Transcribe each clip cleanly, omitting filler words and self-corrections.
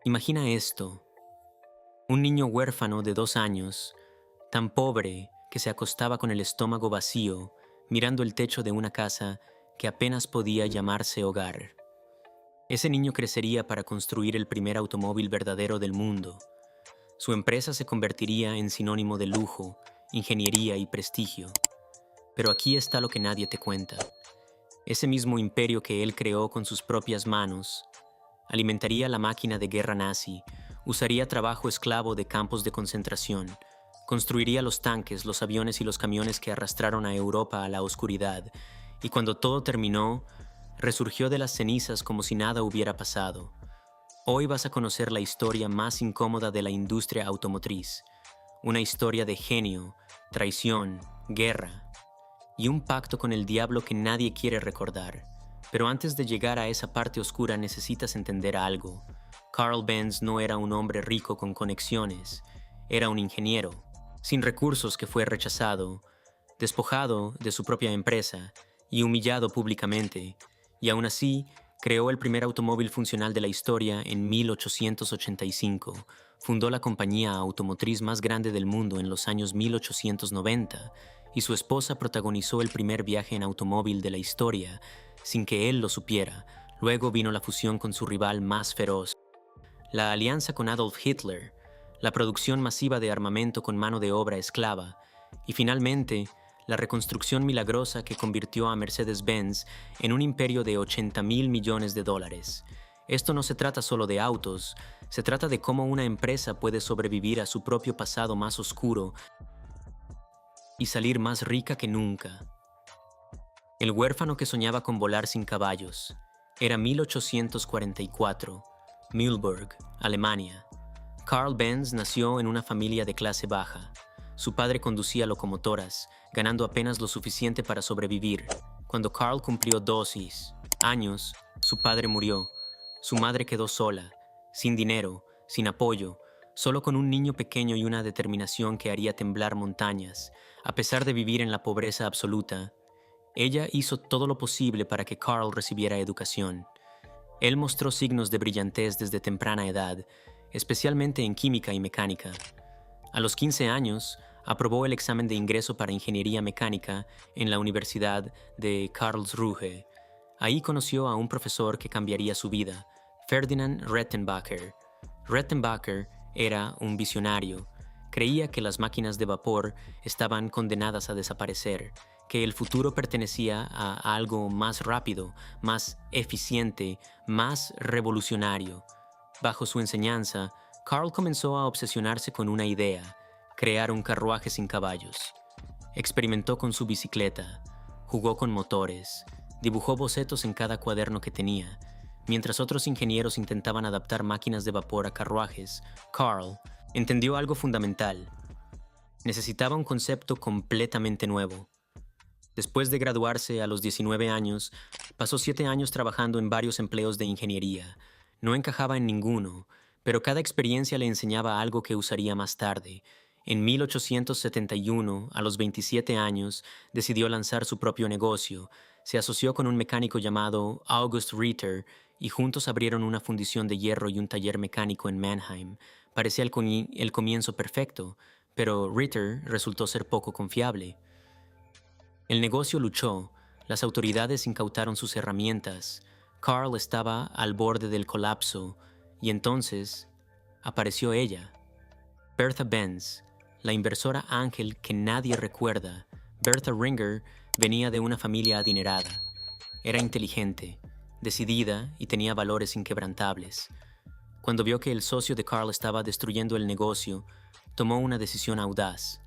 Imagina esto, un niño huérfano de 2 años, tan pobre que se acostaba con el estómago vacío, mirando el techo de una casa que apenas podía llamarse hogar. Ese niño crecería para construir el primer automóvil verdadero del mundo. Su empresa se convertiría en sinónimo de lujo, ingeniería y prestigio. Pero aquí está lo que nadie te cuenta. Ese mismo imperio que él creó con sus propias manos, alimentaría la máquina de guerra nazi, usaría trabajo esclavo de campos de concentración, construiría los tanques, los aviones y los camiones que arrastraron a Europa a la oscuridad, y cuando todo terminó, resurgió de las cenizas como si nada hubiera pasado. Hoy vas a conocer la historia más incómoda de la industria automotriz, una historia de genio, traición, guerra y un pacto con el diablo que nadie quiere recordar. Pero antes de llegar a esa parte oscura necesitas entender algo. Carl Benz no era un hombre rico con conexiones, era un ingeniero, sin recursos que fue rechazado, despojado de su propia empresa y humillado públicamente, y aún así creó el primer automóvil funcional de la historia en 1885. Fundó la compañía automotriz más grande del mundo en los años 1890 y su esposa protagonizó el primer viaje en automóvil de la historia sin que él lo supiera. Luego vino la fusión con su rival más feroz, la alianza con Adolf Hitler, la producción masiva de armamento con mano de obra esclava y finalmente la reconstrucción milagrosa que convirtió a Mercedes-Benz en un imperio de 80.000 millones de dólares. Esto no se trata solo de autos, se trata de cómo una empresa puede sobrevivir a su propio pasado más oscuro y salir más rica que nunca. El huérfano que soñaba con volar sin caballos. Era 1844, Mühlberg, Alemania. Carl Benz nació en una familia de clase baja. Su padre conducía locomotoras, ganando apenas lo suficiente para sobrevivir. Cuando Carl cumplió 12 años, su padre murió. Su madre quedó sola, sin dinero, sin apoyo, solo con un niño pequeño y una determinación que haría temblar montañas. A pesar de vivir en la pobreza absoluta, ella hizo todo lo posible para que Carl recibiera educación. Él mostró signos de brillantez desde temprana edad, especialmente en química y mecánica. A los 15 años, aprobó el examen de ingreso para ingeniería mecánica en la Universidad de Karlsruhe. Ahí conoció a un profesor que cambiaría su vida, Ferdinand Rettenbacher. Rettenbacher era un visionario. Creía que las máquinas de vapor estaban condenadas a desaparecer, que el futuro pertenecía a algo más rápido, más eficiente, más revolucionario. Bajo su enseñanza, Carl comenzó a obsesionarse con una idea: crear un carruaje sin caballos. Experimentó con su bicicleta, jugó con motores, dibujó bocetos en cada cuaderno que tenía. Mientras otros ingenieros intentaban adaptar máquinas de vapor a carruajes, Carl entendió algo fundamental. Necesitaba un concepto completamente nuevo. Después de graduarse a los 19 años, pasó 7 años trabajando en varios empleos de ingeniería. No encajaba en ninguno, pero cada experiencia le enseñaba algo que usaría más tarde. En 1871, a los 27 años, decidió lanzar su propio negocio. Se asoció con un mecánico llamado August Ritter y juntos abrieron una fundición de hierro y un taller mecánico en Mannheim. Parecía el comienzo perfecto, pero Ritter resultó ser poco confiable. El negocio luchó, las autoridades incautaron sus herramientas, Carl estaba al borde del colapso y entonces apareció ella, Bertha Benz, la inversora ángel que nadie recuerda. Bertha Ringer venía de una familia adinerada. Era inteligente, decidida y tenía valores inquebrantables. Cuando vio que el socio de Carl estaba destruyendo el negocio, tomó una decisión audaz.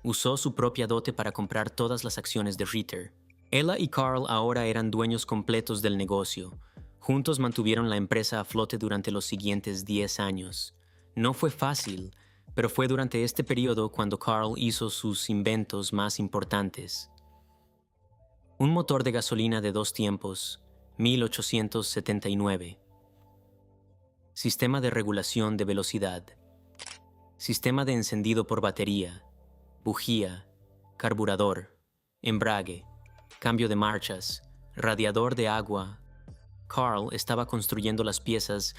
Usó su propia dote para comprar todas las acciones de Ritter. Ella y Carl ahora eran dueños completos del negocio. Juntos mantuvieron la empresa a flote durante los siguientes 10 años. No fue fácil, pero fue durante este periodo cuando Carl hizo sus inventos más importantes. Un motor de gasolina de 2 tiempos, 1879. Sistema de regulación de velocidad. Sistema de encendido por batería. Bujía, carburador, embrague, cambio de marchas, radiador de agua. Carl estaba construyendo las piezas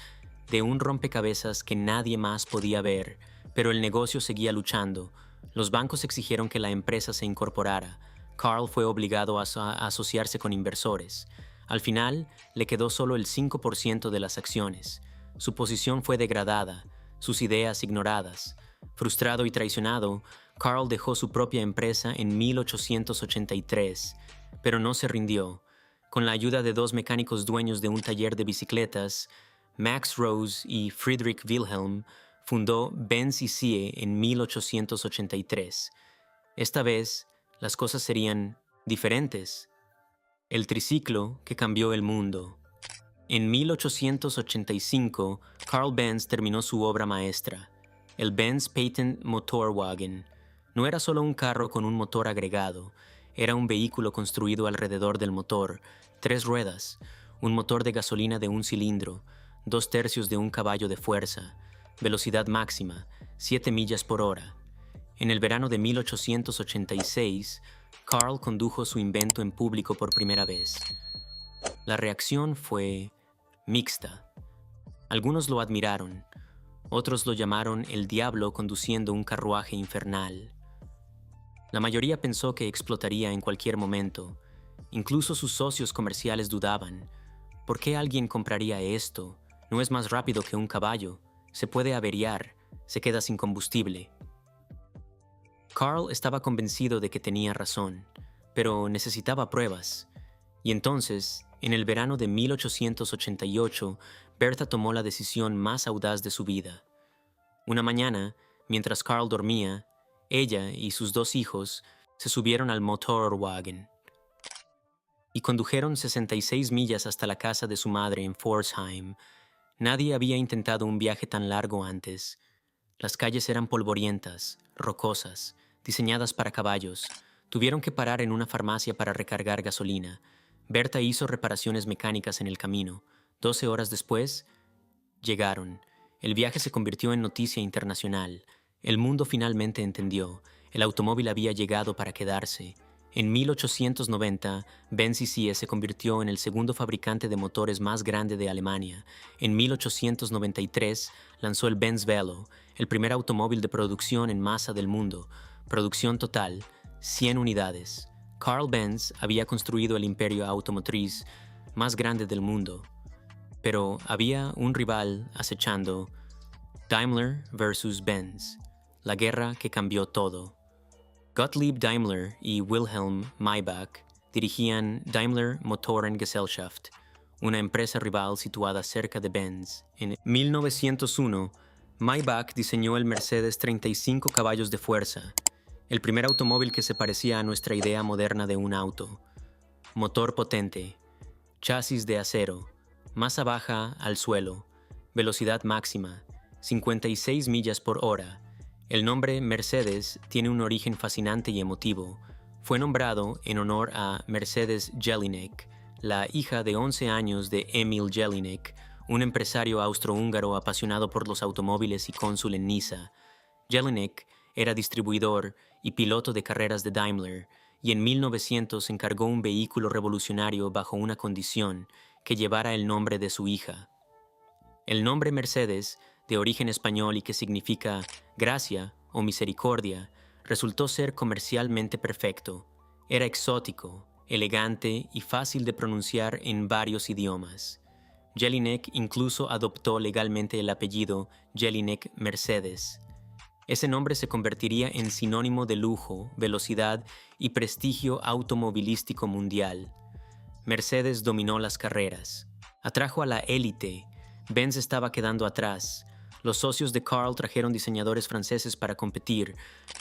de un rompecabezas que nadie más podía ver, pero el negocio seguía luchando. Los bancos exigieron que la empresa se incorporara. Carl fue obligado a asociarse con inversores. Al final, le quedó solo el 5% de las acciones. Su posición fue degradada, sus ideas ignoradas. Frustrado y traicionado, Carl dejó su propia empresa en 1883, pero no se rindió. Con la ayuda de dos mecánicos dueños de un taller de bicicletas, Max Rose y Friedrich Wilhelm, fundó Benz y Sie en 1883. Esta vez, las cosas serían diferentes. El triciclo que cambió el mundo. En 1885, Carl Benz terminó su obra maestra, el Benz Patent Motorwagen. No era solo un carro con un motor agregado, era un vehículo construido alrededor del motor, 3 ruedas, un motor de gasolina de un cilindro, 2/3 de un caballo de fuerza, velocidad máxima, 7 millas por hora. En el verano de 1886, Carl condujo su invento en público por primera vez. La reacción fue mixta. Algunos lo admiraron, otros lo llamaron el diablo conduciendo un carruaje infernal. La mayoría pensó que explotaría en cualquier momento. Incluso sus socios comerciales dudaban. ¿Por qué alguien compraría esto? No es más rápido que un caballo. Se puede averiar. Se queda sin combustible. Carl estaba convencido de que tenía razón, pero necesitaba pruebas. Y entonces, en el verano de 1888, Bertha tomó la decisión más audaz de su vida. Una mañana, mientras Carl dormía, ella y sus 2 hijos se subieron al Motorwagen y condujeron 66 millas hasta la casa de su madre en Pforzheim. Nadie había intentado un viaje tan largo antes. Las calles eran polvorientas, rocosas, diseñadas para caballos. Tuvieron que parar en una farmacia para recargar gasolina. Bertha hizo reparaciones mecánicas en el camino. 12 horas después, llegaron. El viaje se convirtió en noticia internacional. El mundo finalmente entendió. El automóvil había llegado para quedarse. En 1890, Benz y Sie se convirtió en el segundo fabricante de motores más grande de Alemania. En 1893, lanzó el Benz Velo, el primer automóvil de producción en masa del mundo. Producción total, 100 unidades. Carl Benz había construido el imperio automotriz más grande del mundo. Pero había un rival acechando: Daimler versus Benz, la guerra que cambió todo. Gottlieb Daimler y Wilhelm Maybach dirigían Daimler Motorengesellschaft, una empresa rival situada cerca de Benz. En 1901, Maybach diseñó el Mercedes 35 caballos de fuerza, el primer automóvil que se parecía a nuestra idea moderna de un auto. Motor potente, chasis de acero, masa baja al suelo, velocidad máxima, 56 millas por hora. El nombre Mercedes tiene un origen fascinante y emotivo. Fue nombrado en honor a Mercedes Jelinek, la hija de 11 años de Emil Jelinek, un empresario austrohúngaro apasionado por los automóviles y cónsul en Niza. Jelinek era distribuidor y piloto de carreras de Daimler, y en 1900 encargó un vehículo revolucionario bajo una condición: que llevara el nombre de su hija. El nombre Mercedes, de origen español y que significa gracia o misericordia, resultó ser comercialmente perfecto. Era exótico, elegante y fácil de pronunciar en varios idiomas. Jelinek incluso adoptó legalmente el apellido Jelinek Mercedes. Ese nombre se convertiría en sinónimo de lujo, velocidad y prestigio automovilístico mundial. Mercedes dominó las carreras. Atrajo a la élite. Benz estaba quedando atrás. Los socios de Carl trajeron diseñadores franceses para competir.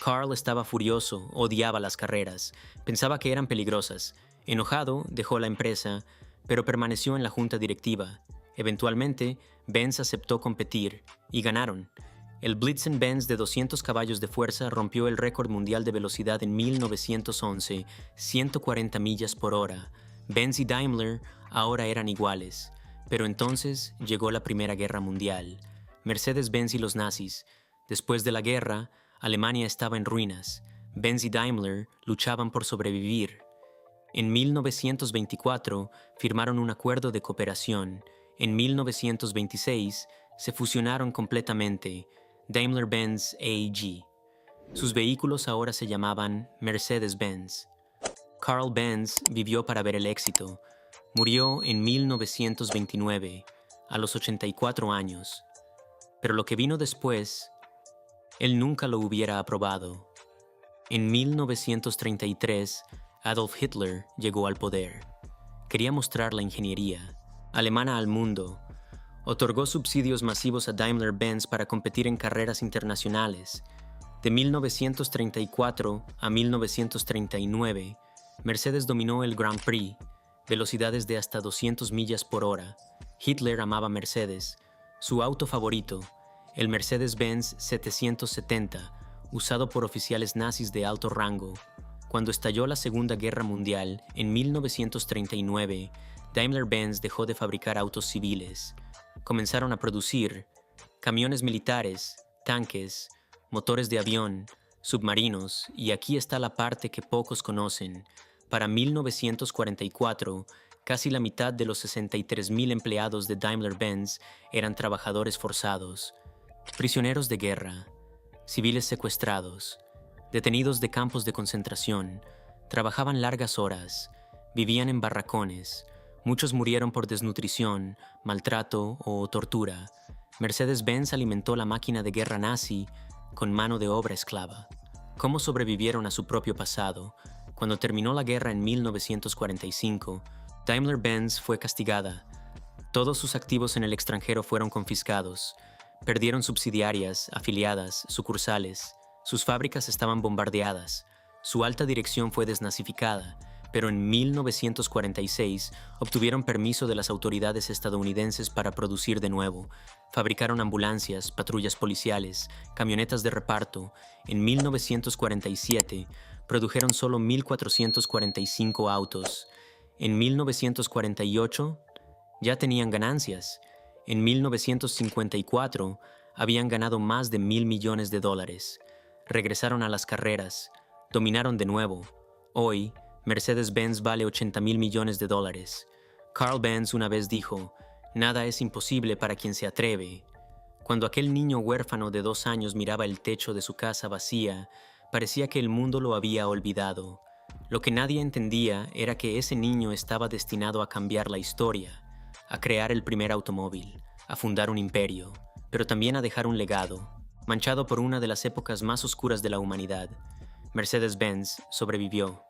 Carl estaba furioso, odiaba las carreras, pensaba que eran peligrosas. Enojado, dejó la empresa, pero permaneció en la junta directiva. Eventualmente, Benz aceptó competir, y ganaron. El Blitzen-Benz de 200 caballos de fuerza rompió el récord mundial de velocidad en 1911, 140 millas por hora. Benz y Daimler ahora eran iguales, pero entonces llegó la Primera Guerra Mundial. Mercedes-Benz y los nazis. Después de la guerra, Alemania estaba en ruinas. Benz y Daimler luchaban por sobrevivir. En 1924 firmaron un acuerdo de cooperación. En 1926 se fusionaron completamente, Daimler-Benz AG. Sus vehículos ahora se llamaban Mercedes-Benz. Carl Benz vivió para ver el éxito. Murió en 1929, a los 84 años. Pero lo que vino después, él nunca lo hubiera aprobado. En 1933, Adolf Hitler llegó al poder. Quería mostrar la ingeniería alemana al mundo. Otorgó subsidios masivos a Daimler-Benz para competir en carreras internacionales. De 1934 a 1939, Mercedes dominó el Grand Prix, velocidades de hasta 200 millas por hora. Hitler amaba Mercedes. Su auto favorito, el Mercedes-Benz 770, usado por oficiales nazis de alto rango. Cuando estalló la Segunda Guerra Mundial, en 1939, Daimler-Benz dejó de fabricar autos civiles. Comenzaron a producir camiones militares, tanques, motores de avión, submarinos, y aquí está la parte que pocos conocen. Para 1944, casi la mitad de los 63,000 empleados de Daimler-Benz eran trabajadores forzados, prisioneros de guerra, civiles secuestrados, detenidos de campos de concentración, trabajaban largas horas, vivían en barracones, muchos murieron por desnutrición, maltrato o tortura. Mercedes-Benz alimentó la máquina de guerra nazi con mano de obra esclava. ¿Cómo sobrevivieron a su propio pasado? Cuando terminó la guerra en 1945, Daimler-Benz fue castigada. Todos sus activos en el extranjero fueron confiscados. Perdieron subsidiarias, afiliadas, sucursales. Sus fábricas estaban bombardeadas. Su alta dirección fue desnazificada, pero en 1946 obtuvieron permiso de las autoridades estadounidenses para producir de nuevo. Fabricaron ambulancias, patrullas policiales, camionetas de reparto. En 1947 produjeron solo 1,445 autos. En 1948 ya tenían ganancias. En 1954 habían ganado más de $1,000 millones. Regresaron a las carreras, dominaron de nuevo. Hoy, Mercedes-Benz vale $80,000 millones. Carl Benz una vez dijo, «Nada es imposible para quien se atreve». Cuando aquel niño huérfano de 2 años miraba el techo de su casa vacía, parecía que el mundo lo había olvidado. Lo que nadie entendía era que ese niño estaba destinado a cambiar la historia, a crear el primer automóvil, a fundar un imperio, pero también a dejar un legado, manchado por una de las épocas más oscuras de la humanidad. Mercedes-Benz sobrevivió,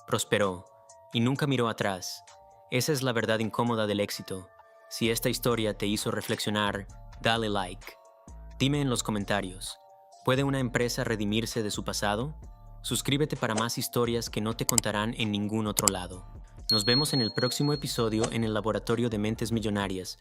prosperó y nunca miró atrás. Esa es la verdad incómoda del éxito. Si esta historia te hizo reflexionar, dale like. Dime en los comentarios, ¿puede una empresa redimirse de su pasado? Suscríbete para más historias que no te contarán en ningún otro lado. Nos vemos en el próximo episodio en el Laboratorio de Mentes Millonarias.